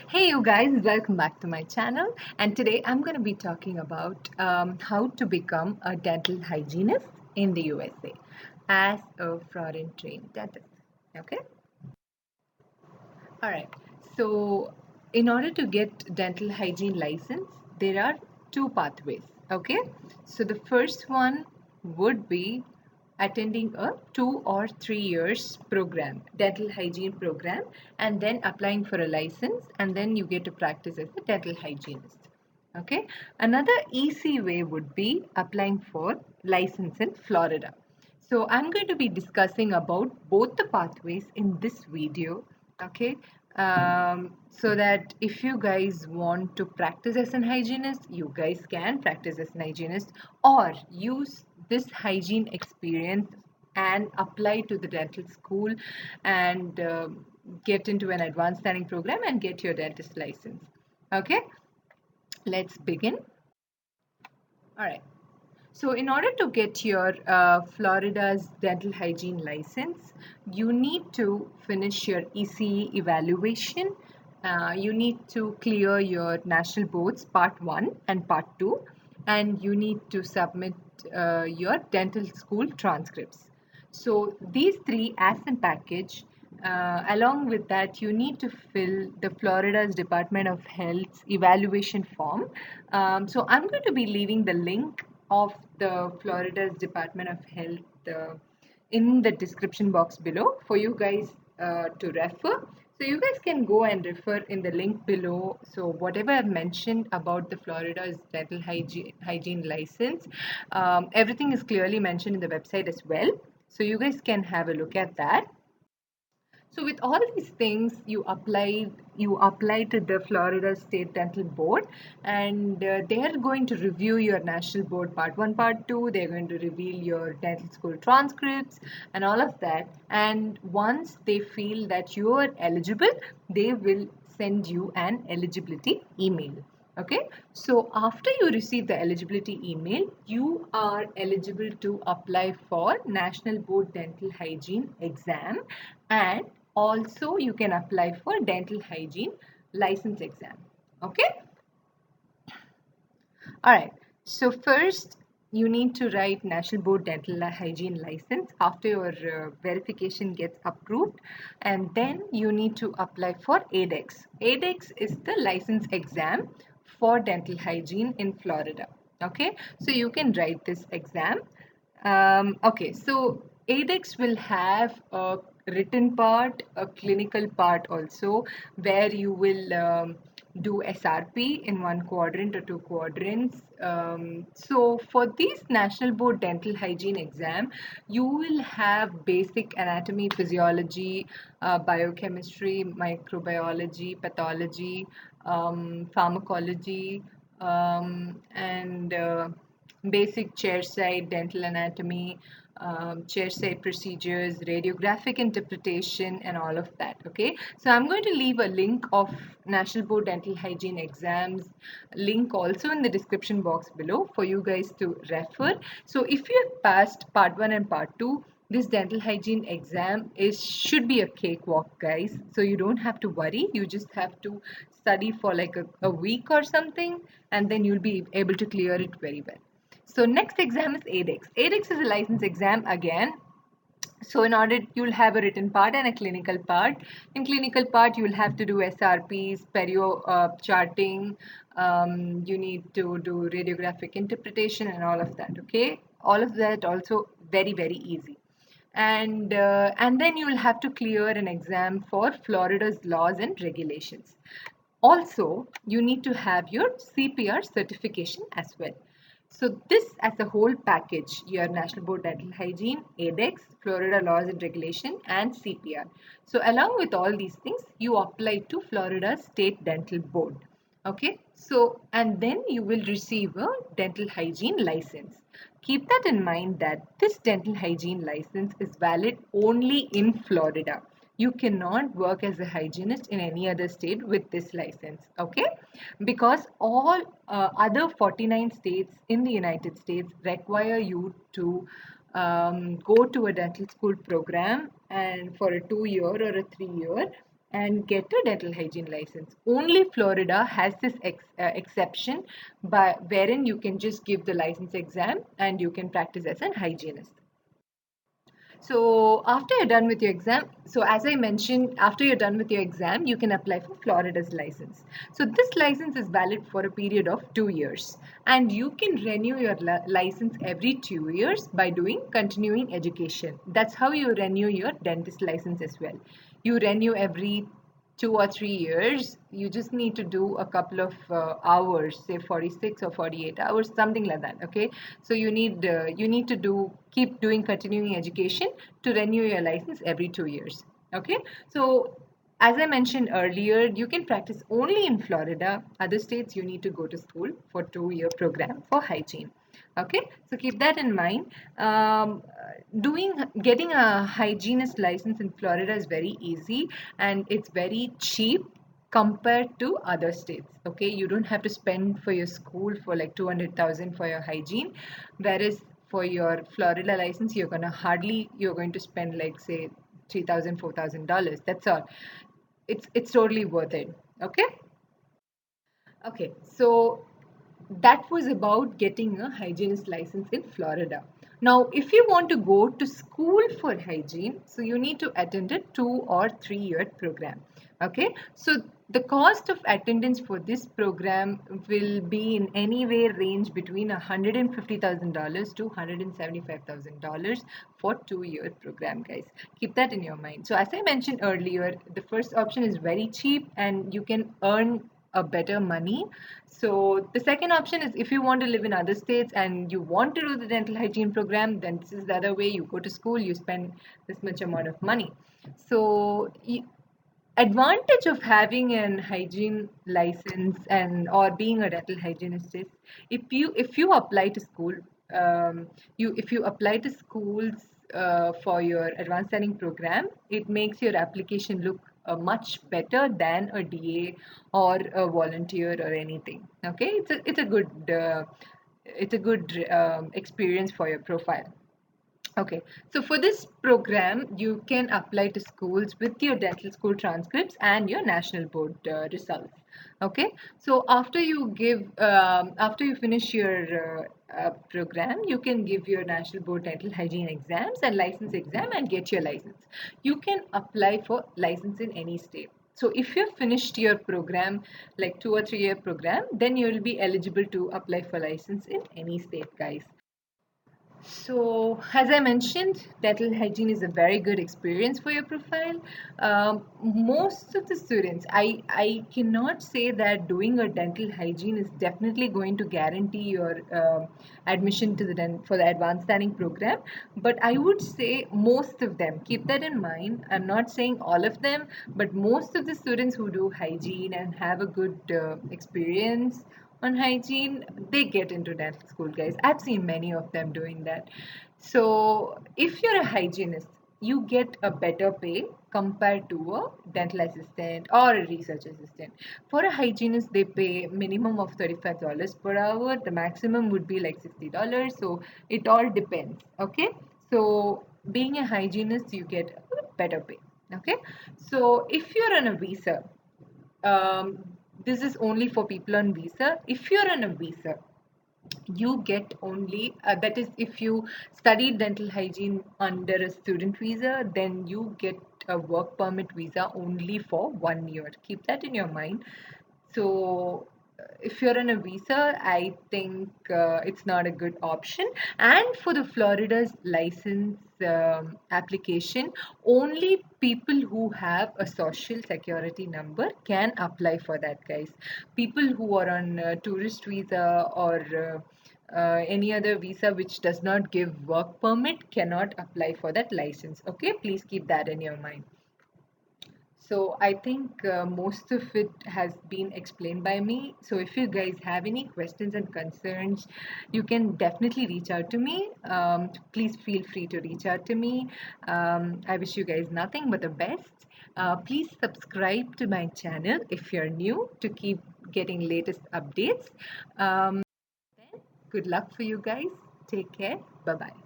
Hey, you guys, welcome back to my channel. And today I'm going to be talking about how to become a dental hygienist in the USA as a foreign trained dentist. Okay, all right. So, in order to get dental hygiene license, there are two pathways. Okay, so the first one would be attending a 2 or 3 years program, dental hygiene program, and then applying for a license, and then you get to practice as a dental hygienist. Okay, another easy way would be applying for license in Florida. So I'm going to be discussing about both the pathways in this video. Okay, so that if you guys want to practice as an hygienist, you guys can practice as an hygienist or use this hygiene experience and apply to the dental school and get into an advanced standing program and get your dentist license. Okay, let's begin. All right. So, in order to get your Florida's dental hygiene license, you need to finish your ECE evaluation. You need to clear your national boards part 1 and part 2, and you need to submit your dental school transcripts. So, these three as a package, along with that, you need to fill the Florida's Department of Health's evaluation form. So, I'm going to be leaving the link of the Florida's Department of Health in the description box below for you guys to refer. So you guys can go and refer in the link below. So whatever I've mentioned about the Florida's dental hygiene license, everything is clearly mentioned in the website as well. So you guys can have a look at that. So with all these things, you apply to the Florida State Dental Board, and they are going to review your national board part 1, part 2. They're going to reveal your dental school transcripts and all of that. And once they feel that you are eligible, they will send you an eligibility email. Okay, so after you receive the eligibility email, you are eligible to apply for National Board Dental Hygiene exam, and also you can apply for dental hygiene license exam. Okay, all right. So first you need to write National Board Dental Hygiene license after your verification gets approved, and then you need to apply for ADEX. ADEX is the license exam for dental hygiene in Florida. Okay, so you can write this exam. Okay, so ADEX will have a written part, a clinical part also, where you will do SRP in one quadrant or two quadrants. So for this National Board Dental Hygiene exam, you will have basic anatomy, physiology, biochemistry, microbiology, pathology, pharmacology, and basic chairside dental anatomy, chairside procedures, radiographic interpretation, and all of that. Okay, so I'm going to leave a link of National Board Dental Hygiene exams link also in the description box below for you guys to refer. So if you have passed part 1 and part 2, this dental hygiene exam is should be a cakewalk, guys. So you don't have to worry. You just have to study for like a week or something, and then you'll be able to clear it very well. So next exam is ADEX. ADEX is a license exam again. So in order, you'll have a written part and a clinical part. In clinical part, you'll have to do SRPs, perio charting. You need to do radiographic interpretation and all of that. Okay, all of that also very easy. And then you will have to clear an exam for Florida's laws and regulations. Also, you need to have your CPR certification as well. So this as a whole package, your National Board Dental Hygiene, ADEX, Florida Laws and Regulation, and CPR. So along with all these things, you apply to Florida State Dental Board. Okay, so and then you will receive a dental hygiene license. Keep that in mind that this dental hygiene license is valid only in Florida. You cannot work as a hygienist in any other state with this license. Okay, because all other 49 states in the United States require you to go to a dental school program and for a 2 year or a 3 year, and get a dental hygiene license. Only Florida has this exception by wherein you can just give the license exam and you can practice as a hygienist. So after you're done with your exam, so as I mentioned, after you're done with your exam, you can apply for Florida's license. So this license is valid for a period of 2 years, and you can renew your license every 2 years by doing continuing education. That's how you renew your dentist license as well. You renew every 2 or 3 years. You just need to do a couple of hours, say 46 or 48 hours, something like that. Okay, so you need to do keep doing continuing education to renew your license every 2 years. Okay, so as I mentioned earlier, you can practice only in Florida. Other states you need to go to school for 2 year program for hygiene. Okay, so keep that in mind. Doing Getting a hygienist license in Florida is very easy and it's very cheap compared to other states. Okay, you don't have to spend for your school for like 200,000 for your hygiene, whereas for your Florida license you're going to spend like say 3,000 $4,000. That's all. It's totally worth it. Okay. Okay, so that was about getting a hygienist license in Florida. Now, if you want to go to school for hygiene, so you need to attend a 2 or 3 year program. Okay, so the cost of attendance for this program will be in any way range between $150,000 to $175,000 for 2 year program, guys. Keep that in your mind. So, as I mentioned earlier, the first option is very cheap and you can earn a better money. So the second option is if you want to live in other states and you want to do the dental hygiene program, then this is the other way. You go to school, you spend this much amount of money. So advantage of having an hygiene license and or being a dental hygienist is if you apply to school, you if you apply to schools for your advanced learning program, it makes your application look much better than a DA or a volunteer or anything. Okay, it's a good experience for your profile. Okay, so for this program, you can apply to schools with your dental school transcripts and your national board results. Okay, so after you finish your program, you can give your national board dental hygiene exams and license exam and get your license. You can apply for license in any state. So if you've finished your program, like 2 or 3 year program, then you will be eligible to apply for license in any state, guys. So, as I mentioned, dental hygiene is a very good experience for your profile. Most of the students, I cannot say that doing a dental hygiene is definitely going to guarantee your admission to for the advanced standing program. But I would say most of them, keep that in mind. I'm not saying all of them, but most of the students who do hygiene and have a good experience on hygiene, they get into dental school, guys. I've seen many of them doing that. So if you're a hygienist, you get a better pay compared to a dental assistant or a research assistant. For a hygienist, they pay minimum of $35 per hour. The maximum would be like $60. So it all depends. Okay. So being a hygienist, you get a better pay. Okay. So if you're on a visa, um, this is only for people on visa. If you're on a visa, you get only that is if you study dental hygiene under a student visa, then you get a work permit visa only for 1 year. Keep that in your mind. So if you're on a visa, I think it's not a good option. And for the Florida's license application, only people who have a social security number can apply for that, guys. People who are on tourist visa or any other visa which does not give work permit cannot apply for that license. Okay, please keep that in your mind. So I think most of it has been explained by me. So if you guys have any questions and concerns, you can definitely reach out to me. Please feel free to reach out to me. I wish you guys nothing but the best. Please subscribe to my channel if you're new to keep getting latest updates. Then good luck for you guys. Take care. Bye bye.